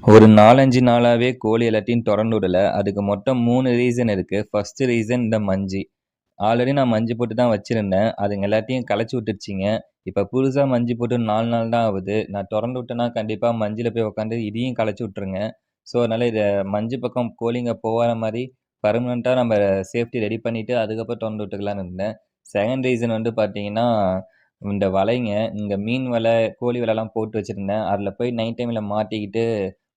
ஒரு 4, 5 நாளாவே கோழி எல்லாத்தையும் தொறந்து விடல. அதுக்கு மொத்தம் 3 ரீசன் இருக்கு. ஃபர்ஸ்ட் ரீசன் இந்த மஞ்சு. ஆல்ரெடி நான் மஞ்சு போட்டு தான் வச்சிருந்தேன். அதுங்க எல்லாத்தையும் கலச்சு விட்டுருச்சுங்க. இப்ப புதுசா மஞ்சு போட்டு 4 நாள் தான் ஆவுது. நான் தொறந்து விட்டேன்னா கண்டிப்பா மஞ்சுல போய் உட்காந்து இதையும் கலச்சு விட்டுருங்க. ஸோ, அதனால இத மஞ்சு பக்கம் கோழிங்க போகாத மாரி பெர்மனன்ட்டா நம்ம சேஃப்டி ரெடி பண்ணிட்டு அதுக்கப்புறம் தொறந்து விட்டுக்கலான்னு இருந்தேன். செகண்ட் ரீசன் வந்து பார்த்தீங்கன்னா, இந்த வலைங்க. இங்க மீன் வலை, கோழி வலைலாம் போட்டு வச்சிருந்தேன். அதுல போய் நைட் டைம்ல மாட்டிக்கிட்டு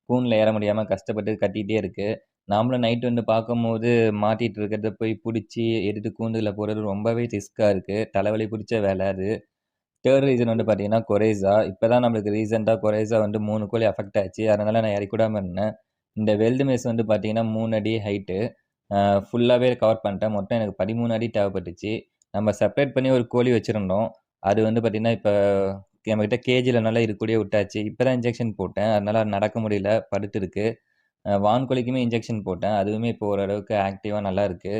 கூண்டுல ஏற முடியாம கஷ்டப்பட்டு கத்திட்டே இருக்கு. நாமளும் நைட் வந்து பார்க்கும்போது மாட்டிட்டு இருக்கிறத போய் புடிச்சு எடுத்து கூண்டுல போடுறது ரொம்பவே ரிஸ்க்கா இருக்கு. தலைவலி புடிச்ச வேலை அது. 3 ரீசன் வந்து பார்த்தீங்கன்னா, கொரைஸா. இப்ப தான் நம்மளுக்கு ரீசென்ட்டா கொரைஸா வந்து 3 கோழி அஃபெக்ட் ஆச்சு. அதனால நான் இறக்கி விடாம இருந்தேன். இந்த வெல்டு மெஸ் வந்து பார்த்தீங்கன்னா, 3 அடி ஹைட்டு. அ ஃபுல்லாவே கவர் பண்ணிட்டேன். மொத்தம் எனக்கு 13 அடி தேவைப்பட்டுச்சு. நம்ம செப்பரேட் பண்ணி ஒரு கோழி வச்சிருந்தோம். அது வந்து பார்த்தீங்கன்னா, இப்ப நம்மகிட்ட கேஜில நல்லா இது கூடயே விட்டாச்சு. இப்ப தான் இன்ஜெக்ஷன் போட்டேன். அதனால நடக்க முடியல. படுத்திருக்கு. வான்கோழிக்குமே இன்ஜெக்ஷன் போட்டேன். அதுவுமே இப்போ ஓரளவுக்கு ஆக்டிவா நல்லா இருக்கு.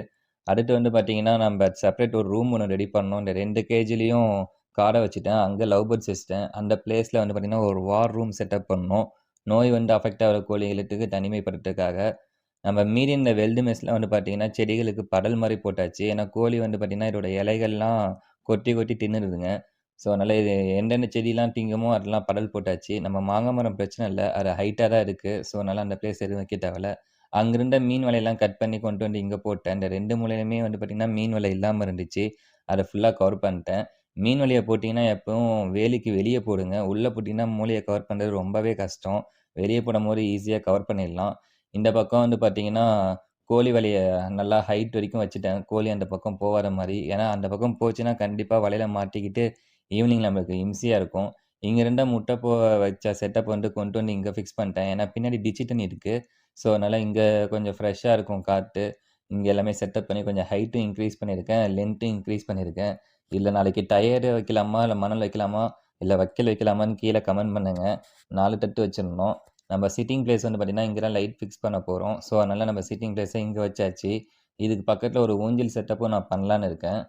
அடுத்து வந்து பார்த்தீங்கன்னா, நம்ப செப்பரேட் ஒரு ரூம் ஒண்ணு ரெடி பண்ணோம். இந்த 2 கேஜ்லயும் காட வச்சுட்டேன். அங்க லவ் பேர்ட்ஸ் வச்சுட்டேன். அந்த பிளேஸ்ல வந்து பார்த்தீங்கன்னா, ஒரு வார் ரூம் செட்டப் பண்ணோம். நோய் வந்து அஃபெக்ட் ஆகுற கோழிகளுக்கு தனிமைப்படுத்துறதுக்காக. நம்ம மீதி இந்த வெல்டு மெஸ்ல வந்து பார்த்தீங்கன்னா, செடிகளுக்கு படல் மாரி போட்டாச்சு. ஏன்னா, கோழி வந்து பார்த்தீங்கன்னா, இதோட இலைகள்லாம் கொத்தி கொத்தி தின்னுடுதுங்க. ஸோ, அதனால இது எந்தெந்த செடிலாம் திங்குமோ அதெல்லாம் படல் போட்டாச்சு. நம்ம மாங்கா மரம் பிரச்சனை இல்ல. அது ஹைட்டா தான் இருக்கு. ஸோ, அதனால அந்த பிளேஸ் எதுவும் வைக்க தேவையில்ல. அங்கிருந்த மீன் வலையெல்லாம் கட் பண்ணி கொண்டு வந்து இங்க போட்டேன். இந்த 2 மூலையிலுமே வந்து பார்த்தீங்கன்னா, மீன் வலை இல்லாம இருந்துச்சு. அத ஃபுல்லா கவர் பண்ணிட்டேன். மீன் வலைய போட்டீங்கன்னா, எப்பவும் வேலிக்கு வெளிய போடுங்க. உள்ள போட்டீங்கன்னா, மூலைய கவர் பண்றது ரொம்பவே கஷ்டம். வெளிய போடும்போது ஈஸியா கவர் பண்ணிடலாம். இந்த பக்கம் வந்து பார்த்தீங்கன்னா, கோழி வலைய நல்லா ஹைட் வரைக்கும் வச்சுட்டேன். கோழி அந்த பக்கம் போவாத மாரி. ஏன்னா, அந்த பக்கம் போச்சுன்னா, கண்டிப்பா வலையில மாட்டிக்கிட்டு ஈவினிங் நம்மளுக்கு இம்சையா இருக்கும். இங்க இருந்த முட்டை வச்ச செட்டப் வந்து கொண்டு வந்து இங்க ஃபிக்ஸ் பண்ணிட்டேன். ஏன்னா, பின்னாடி டிட்ஜ் தண்ணி இருக்கு. ஸோ, அதனால இங்க கொஞ்சம் ஃப்ரெஷ்ஷா இருக்கும் காத்து. இங்க எல்லாமே செட்டப் பண்ணி கொஞ்சம் ஹைட்டும் இன்க்ரீஸ் பண்ணியிருக்கேன். லென்த்தும் இன்க்ரீஸ் பண்ணியிருக்கேன். இல்ல நாளைக்கு டயரு வைக்கலாமா? இல்ல மணல் வைக்கலாமா? இல்ல வைக்கோல் வைக்கலாமான்னு கீழ கமெண்ட் பண்ணுங்க. 4 தட்டு வச்சிருந்தோம். நம்ம சிட்டிங் பிளேஸ் வந்து பார்த்தீங்கன்னா, இங்க தான் லைட் ஃபிக்ஸ் பண்ண போறோம். ஸோ, அதனால நம்ம சிட்டிங் பிளேஸ இங்க வச்சாச்சு. இதுக்கு பக்கத்துல ஒரு ஊஞ்சல் செட்டப்பும் நான் பண்ணலான்னு இருக்கேன்.